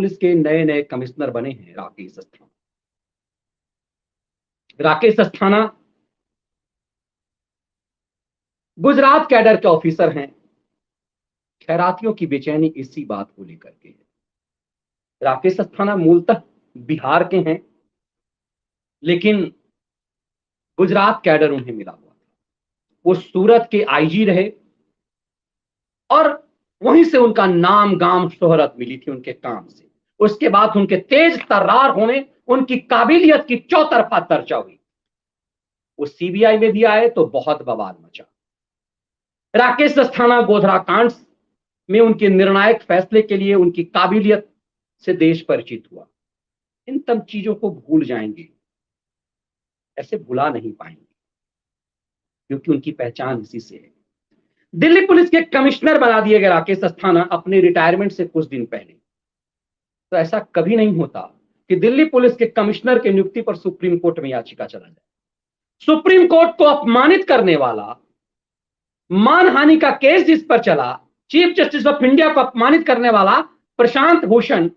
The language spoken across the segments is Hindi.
पुलिस के नए नए कमिश्नर बने हैं राकेश अस्थाना। राकेश अस्थाना गुजरात कैडर के ऑफिसर हैं। खैरातियों की बेचैनी इसी बात को लेकर के है। राकेश अस्थाना मूलतः बिहार के हैं, लेकिन गुजरात कैडर उन्हें मिला हुआ था। वो सूरत के आईजी रहे और वहीं से उनका नाम गाम शोहरत मिली थी उनके काम से। उसके बाद उनके तेज तर्रार होने, उनकी काबिलियत की चौतरफा चर्चा हुई। वो सीबीआई में भी आए तो बहुत बवाल मचा। राकेश अस्थाना गोधरा कांड में उनके निर्णायक फैसले के लिए उनकी काबिलियत से देश परिचित हुआ। इन तब चीजों को भूल जाएंगे, ऐसे भुला नहीं पाएंगे, क्योंकि उनकी पहचान इसी से है। दिल्ली पुलिस के कमिश्नर बना दिए गए राकेश अस्थाना अपने रिटायरमेंट से कुछ दिन पहले। तो ऐसा कभी नहीं होता कि दिल्ली पुलिस के कमिश्नर की नियुक्ति पर सुप्रीम कोर्ट में याचिका चला जाए। सुप्रीम कोर्ट को अपमानित करने वाला, मानहानि का केस जिस पर चला, चीफ जस्टिस ऑफ इंडिया को अपमानित करने वाला प्रशांत भूषण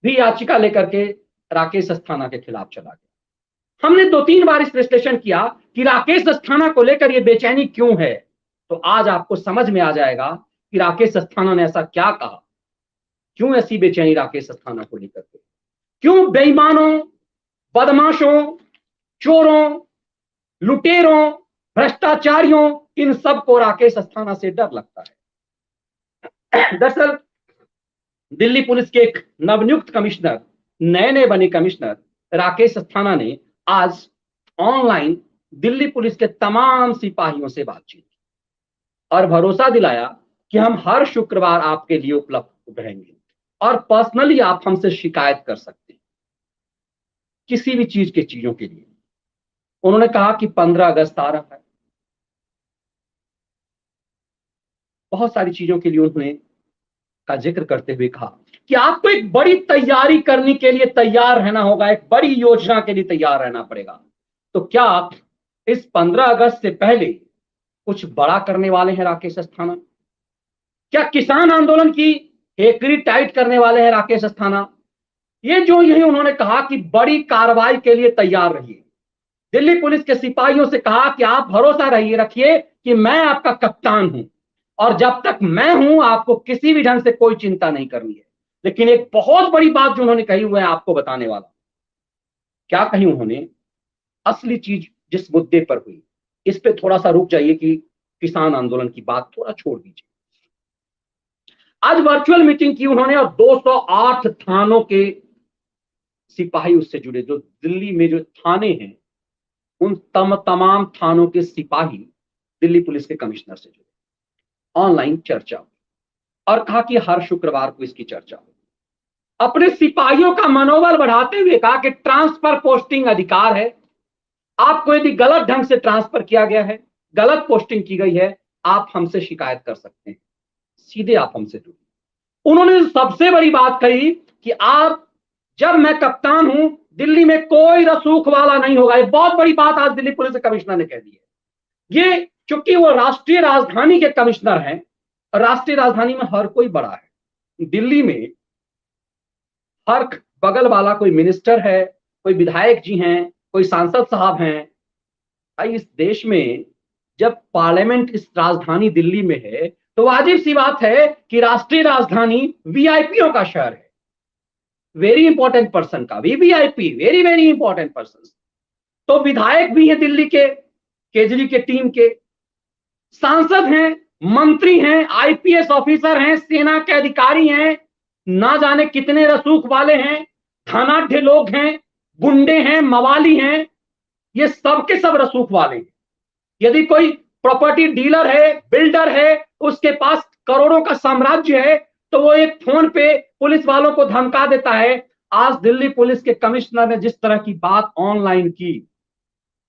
भी याचिका लेकर के राकेश अस्थाना के खिलाफ चला गया। हमने 2-3 बार इस विश्लेषण किया कि राकेश अस्थाना को लेकर यह बेचैनी क्यों है। तो आज आपको समझ में आ जाएगा कि राकेश अस्थाना ने ऐसा क्या कहा, क्यों ऐसी बेचैनी राकेश अस्थाना को लेकर के, क्यों बेईमानों, बदमाशों, चोरों, लुटेरों, भ्रष्टाचारियों, इन सबको राकेश अस्थाना से डर लगता है। दरअसल दिल्ली पुलिस के एक नवनियुक्त कमिश्नर, नए बने कमिश्नर राकेश अस्थाना ने आज ऑनलाइन दिल्ली पुलिस के तमाम सिपाहियों से बातचीत की और भरोसा दिलाया कि हम हर शुक्रवार आपके लिए उपलब्ध रहेंगे और पर्सनली आप हमसे शिकायत कर सकते हैं किसी भी चीजों के लिए। उन्होंने कहा कि 15 अगस्त आ रहा है, बहुत सारी चीजों के लिए उन्होंने का जिक्र करते हुए कहा कि आपको एक बड़ी तैयारी करने के लिए तैयार रहना होगा, एक बड़ी योजना के लिए तैयार रहना पड़ेगा। तो क्या आप इस 15 अगस्त से पहले कुछ बड़ा करने वाले हैं राकेश अस्थाना? क्या किसान आंदोलन की हेकड़ी टाइट करने वाले हैं राकेश अस्थाना? यही उन्होंने कहा कि बड़ी कार्रवाई के लिए तैयार रहिए। दिल्ली पुलिस के सिपाहियों से कहा कि आप भरोसा रखिए कि मैं आपका कप्तान हूं और जब तक मैं हूं आपको किसी भी ढंग से कोई चिंता नहीं करनी है। लेकिन एक बहुत बड़ी बात जो उन्होंने कही हुई है आपको बताने वाला। क्या कही उन्होंने? असली चीज जिस मुद्दे पर हुई, इस पे थोड़ा सा रुक जाइए कि किसान आंदोलन की बात थोड़ा छोड़ दीजिए। आज वर्चुअल मीटिंग की उन्होंने और 208 थानों के सिपाही उससे जुड़े, जो दिल्ली में जो थाने हैं उन तमाम थानों के सिपाही दिल्ली पुलिस के कमिश्नर से जुड़े। ऑनलाइन चर्चा हुई और कहा कि हर शुक्रवार को इसकी चर्चा हो। अपने सिपाहियों का मनोबल बढ़ाते हुए कहा कि ट्रांसफर पोस्टिंग अधिकार है। आपको यदि गलत ढंग से ट्रांसफर किया गया है, गलत पोस्टिंग की गई है, आप हमसे शिकायत कर सकते हैं, सीधे आप हमसे जुड़िए। उन्होंने सबसे बड़ी बात कही कि आप, जब मैं कप्तान हूं, दिल्ली में कोई रसूख वाला नहीं होगा। ये बहुत बड़ी बात आज दिल्ली पुलिस कमिश्नर ने कह दी है। ये चूंकि वो राष्ट्रीय राजधानी के कमिश्नर हैं, राष्ट्रीय राजधानी में हर कोई बड़ा है। दिल्ली में हर बगल वाला कोई मिनिस्टर है, कोई विधायक जी हैं, कोई सांसद साहब हैं। भाई इस देश में जब पार्लियामेंट इस राजधानी दिल्ली में है तो वाजिब सी बात है कि राष्ट्रीय राजधानी वीआईपीओ का शहर है, वेरी इंपॉर्टेंट पर्सन का, VVIP, very very important person. तो विधायक भी हैं दिल्ली के, केजरी के टीम के, सांसद हैं, मंत्री हैं, आईपीएस ऑफिसर हैं, सेना के अधिकारी हैं, ना जाने कितने रसूख वाले हैं, धनाढ्य लोग हैं, गुंडे हैं, मवाली हैं, ये सब के सब रसूख वाले हैं। यदि कोई प्रॉपर्टी डीलर है, बिल्डर है, उसके पास करोड़ों का साम्राज्य है, तो वो एक फोन पे पुलिस वालों को धमका देता है। आज दिल्ली पुलिस के कमिश्नर ने जिस तरह की बात ऑनलाइन की,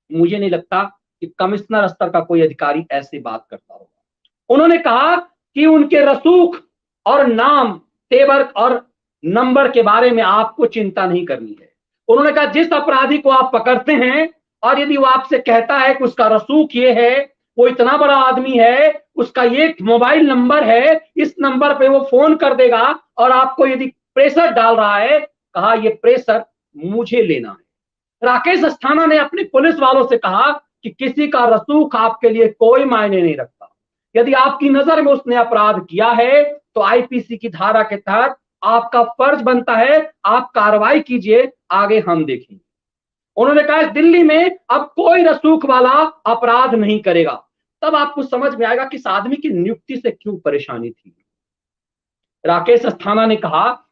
मुझे नहीं लगता कि कमिश्नर स्तर का कोई अधिकारी ऐसी बात करता होगा। उन्होंने कहा कि उनके रसूख और नाम, तेवर और नंबर के बारे में आपको चिंता नहीं करनी है। उन्होंने कहा जिस अपराधी को आप पकड़ते हैं और यदि वो आपसे कहता है कि उसका रसूख ये है, वो इतना बड़ा आदमी है, उसका ये मोबाइल नंबर है, इस नंबर पे वो फोन कर देगा और आपको यदि प्रेशर डाल रहा है, कहा ये प्रेशर मुझे लेना है। राकेश अस्थाना ने अपनी पुलिस वालों से कहा कि किसी का रसूख आपके लिए कोई मायने नहीं रखता। यदि आपकी नजर में उसने अपराध किया है तो आईपीसी की धारा के तहत आपका फर्ज बनता है, आप कार्रवाई कीजिए, आगे हम देखेंगे। उन्होंने कहा दिल्ली में अब कोई रसूख वाला अपराध नहीं करेगा। तब आपको समझ में आएगा कि इस आदमी की नियुक्ति से क्यों परेशानी थी। राकेश अस्थाना ने कहा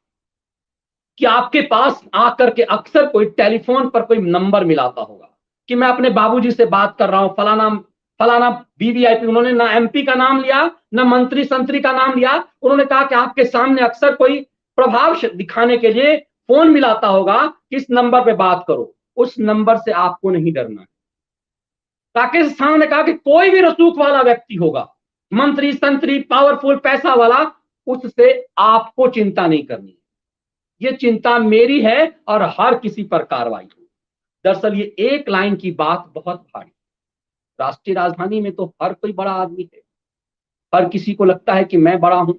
कि आपके पास आकर के अक्सर कोई टेलीफोन पर कोई नंबर मिलाता होगा कि मैं अपने बाबूजी से बात कर रहा हूं, फलाना फलाना वीवीआईपी। उन्होंने ना एमपी का नाम लिया, ना मंत्री संतरी का नाम लिया। उन्होंने कहा कि आपके सामने अक्सर कोई प्रभाव दिखाने के लिए फोन मिलाता होगा कि इस नंबर पे बात करो। उस नंबर से आपको नहीं डरना है। राकेश अस्थाना ने कहा कि कोई भी रसूख वाला व्यक्ति होगा, मंत्री संतरी पावरफुल पैसा वाला, उससे आपको चिंता नहीं करनी। ये चिंता मेरी है और हर किसी पर कार्रवाई हो। दरअसल ये एक लाइन की बात बहुत भारी। राष्ट्रीय राजधानी में तो हर कोई बड़ा आदमी है, हर किसी को लगता है कि मैं बड़ा हूं।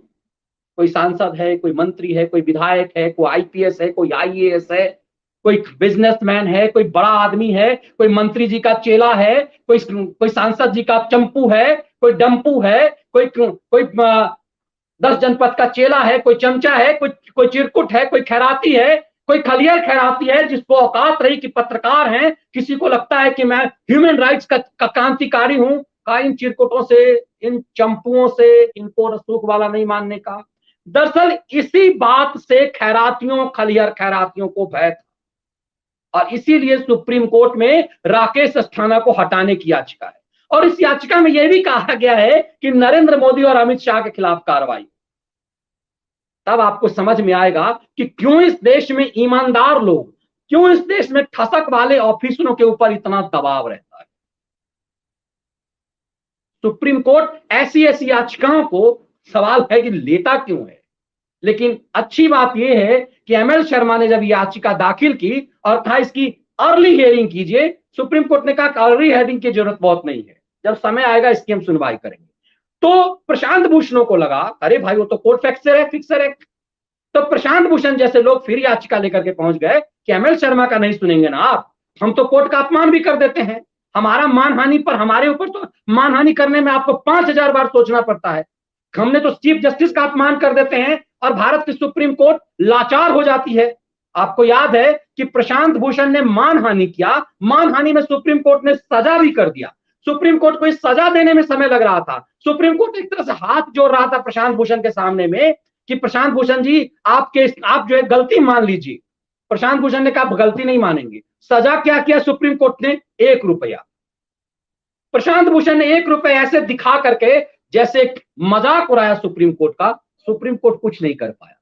कोई सांसद है, कोई मंत्री है, कोई विधायक है, कोई आईपीएस है, कोई आईएएस है, कोई बिजनेसमैन है, कोई बड़ा आदमी है, कोई मंत्री जी का चेला है, कोई सांसद जी का चंपू है, कोई डंपू है, कोई 10 जनपद का चेला है, कोई चमचा है, कोई चिरकुट है, कोई खैराती है, कोई खलियर खैराती है जिसको औकात रही कि पत्रकार हैं, किसी को लगता है कि मैं ह्यूमन राइट्स का क्रांतिकारी हूं। का इन चिरकुटों से, इन चंपुओं से इनको रसूख वाला नहीं मानने का। दरअसल इसी बात से खैरातियों, खलियर खैरातियों को भय था और इसीलिए सुप्रीम कोर्ट में राकेश अस्थाना को हटाने की याचिका है। और इस याचिका में यह भी कहा गया है कि नरेंद्र मोदी और अमित शाह के खिलाफ कार्रवाई। तब आपको समझ में आएगा कि क्यों इस देश में ईमानदार लोग, क्यों इस देश में ठसक वाले ऑफिसरों के ऊपर इतना दबाव रहता है। सुप्रीम कोर्ट ऐसी ऐसी याचिकाओं को, सवाल है कि लेता क्यों है। लेकिन अच्छी बात यह है कि एमएल शर्मा ने जब याचिका दाखिल की और कहा इसकी अर्ली हियरिंग कीजिए, सुप्रीम कोर्ट ने कहा कि अर्ली हियरिंग की जरूरत बहुत नहीं है, जब समय आएगा इसकी हम सुनवाई करेंगे। तो प्रशांत भूषणों को लगा अरे भाई वो तो कोर्ट फिक्सर है। तो प्रशांत भूषण जैसे लोग फिर याचिका लेकर के पहुंच गए कि एमएल शर्मा का नहीं सुनेंगे ना आप, हम तो कोर्ट का अपमान भी कर देते हैं, हमारा मानहानि पर, हमारे ऊपर तो मानहानि करने में आपको 5000 बार सोचना पड़ता है, हमने तो चीफ जस्टिस का अपमान कर देते हैं और भारत की सुप्रीम कोर्ट लाचार हो जाती है। आपको याद है कि प्रशांत भूषण ने मानहानि किया, मानहानि में सुप्रीम कोर्ट ने सजा भी कर दिया। सुप्रीम कोर्ट को इस सजा देने में समय लग रहा था। सुप्रीम कोर्ट एक तरह से हाथ जोड़ रहा था प्रशांत भूषण के सामने में कि प्रशांत भूषण जी आप जो है गलती मान लीजिए। प्रशांत भूषण ने कहा गलती नहीं मानेंगे। सजा क्या किया सुप्रीम कोर्ट ने? 1 रुपया। प्रशांत भूषण ने 1 रुपया ऐसे दिखा करके जैसे मजाक उड़ाया सुप्रीम कोर्ट का। सुप्रीम कोर्ट कुछ नहीं कर पाया।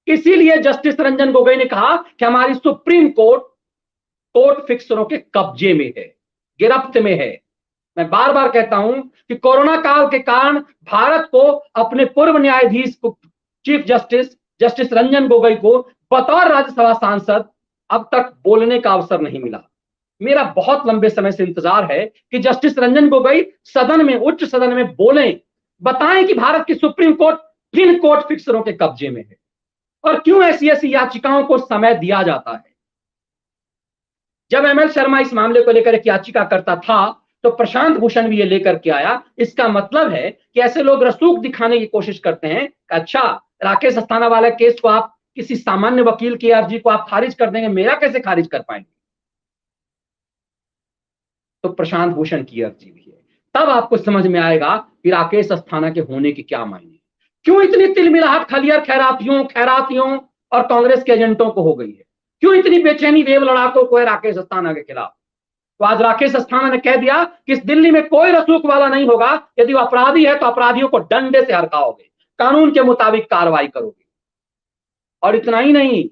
इसीलिए जस्टिस रंजन गोगोई ने कहा कि हमारी सुप्रीम कोर्ट कोर्ट फिक्सरों के कब्जे में है, गिरफ्त में है। मैं बार बार कहता हूं कि कोरोना काल के कारण भारत को अपने पूर्व न्यायाधीश चीफ जस्टिस रंजन गोगोई को बतौर राज्यसभा सांसद अब तक बोलने का अवसर नहीं मिला। मेरा बहुत लंबे समय से इंतजार है कि जस्टिस रंजन गोगोई सदन में, उच्च सदन में बोलें, बताएं कि भारत की सुप्रीम कोर्ट किन कोर्ट फिक्सरों के कब्जे में है और क्यों ऐसी ऐसी याचिकाओं को समय दिया जाता है। जब एमएल शर्मा इस मामले को लेकर एक याचिका करता था तो प्रशांत भूषण भी ये लेकर के आया। इसका मतलब है कि ऐसे लोग रसूख दिखाने की कोशिश करते हैं। अच्छा, राकेश अस्थाना वाला केस को आप किसी सामान्य वकील की अर्जी को आप खारिज कर देंगे, मेरा कैसे खारिज कर पाएंगे? तो प्रशांत भूषण की अर्जी भी है। तब आपको समझ में आएगा कि राकेश अस्थाना के होने के क्या मायने, क्यों इतनी तिलमिलाहट खलियर खैरातियों और कांग्रेस के एजेंटों को हो गई है, क्यों इतनी बेचैनी वेव लड़ाकों को है राकेश अस्थाना के खिलाफ। तो आज राकेश अस्थाना ने कह दिया कि इस दिल्ली में कोई रसूख वाला नहीं होगा, यदि वो अपराधी है तो अपराधियों को डंडे से हड़काओगे, कानून के मुताबिक कार्रवाई करोगे। और इतना ही नहीं,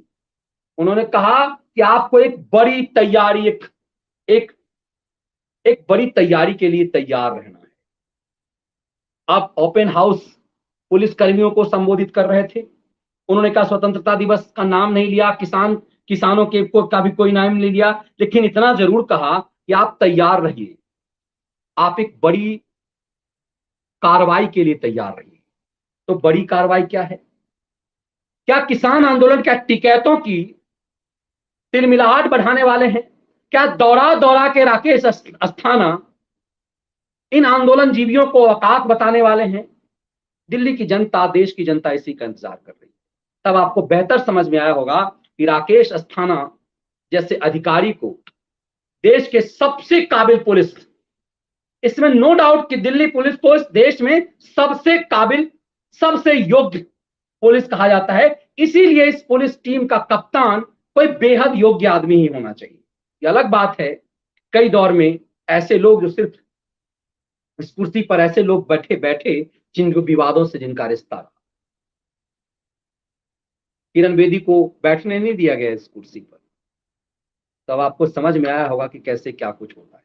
उन्होंने कहा कि आपको एक बड़ी तैयारी, एक बड़ी तैयारी के लिए तैयार रहना है। आप ओपन हाउस पुलिस कर्मियों को संबोधित कर रहे थे। उन्होंने कहा स्वतंत्रता दिवस का नाम नहीं लिया, किसानों के का भी कोई नाम नहीं लिया, लेकिन इतना जरूर कहा कि आप तैयार रहिए, आप एक बड़ी कार्रवाई के लिए तैयार रहिए। तो बड़ी कार्रवाई क्या है? क्या किसान आंदोलन, क्या टिकैतों की तिलमिलाहट बढ़ाने वाले हैं? क्या दौड़ा दौड़ा के राकेश अस्थाना इन आंदोलन जीवियों को औकात बताने वाले हैं? दिल्ली की जनता, देश की जनता इसी का इंतजार कर रही है। तब आपको बेहतर समझ में आया होगा कि राकेश अस्थाना जैसे अधिकारी को देश के सबसे काबिल पुलिस, इसमें नो डाउट कि दिल्ली पुलिस को इस देश में सबसे काबिल, सबसे योग्य पुलिस कहा जाता है। इसीलिए इस पुलिस टीम का कप्तान कोई बेहद योग्य आदमी ही होना चाहिए। ये अलग बात है, कई दौर में ऐसे लोग जो सिर्फ इस कुर्सी पर ऐसे लोग बैठे बैठे जिनको विवादों से जिनका रिश्ता रहा। किरण बेदी को बैठने नहीं दिया गया इस कुर्सी पर। तब आपको समझ में आया होगा कि कैसे क्या कुछ होता है।